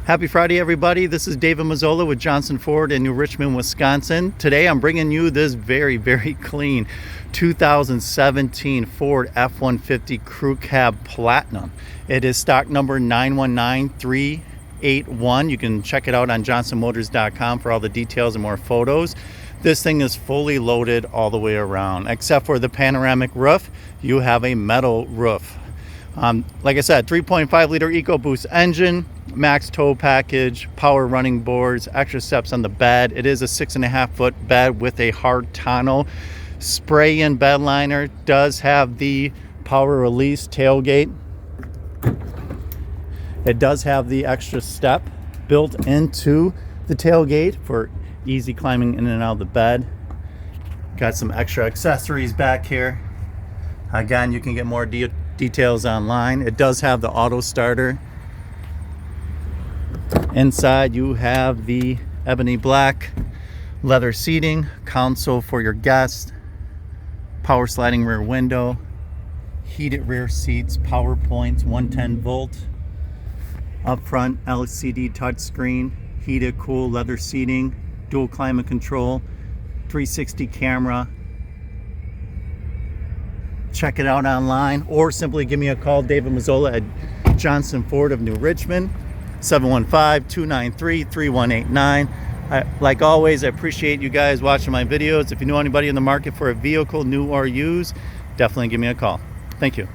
Happy Friday, everybody. This is David Mazzola with Johnson Ford in New Richmond, Wisconsin. Today I'm bringing you this very clean 2017 Ford F-150 Crew Cab Platinum. It is stock number 919381. You can check it out on johnsonmotors.com for all the details and more photos. This thing is fully loaded all the way around. Except for the panoramic roof, you have a metal roof. Like I said, 3.5 liter EcoBoost engine, max tow package, power running boards, extra steps on the bed. It is a 6.5 foot bed with a hard tonneau. Spray-in bed liner, does have the power release tailgate. It does have the extra step built into the tailgate for easy climbing in and out of the bed. Got some extra accessories back here. Again, you can get more details online. It does have the auto starter. Inside you have the ebony black leather seating, console for your guests, power sliding rear window, heated rear seats, power points, 110 volt. Up front, LCD touchscreen, heated cool leather seating, dual climate control, 360 camera. Check it out online or simply give me a call, David Mazzola at Johnson Ford of New Richmond, 715-293-3189. Like always, I appreciate you guys watching my videos. If you know anybody in the market for a vehicle, new or used, definitely give me a call. Thank you.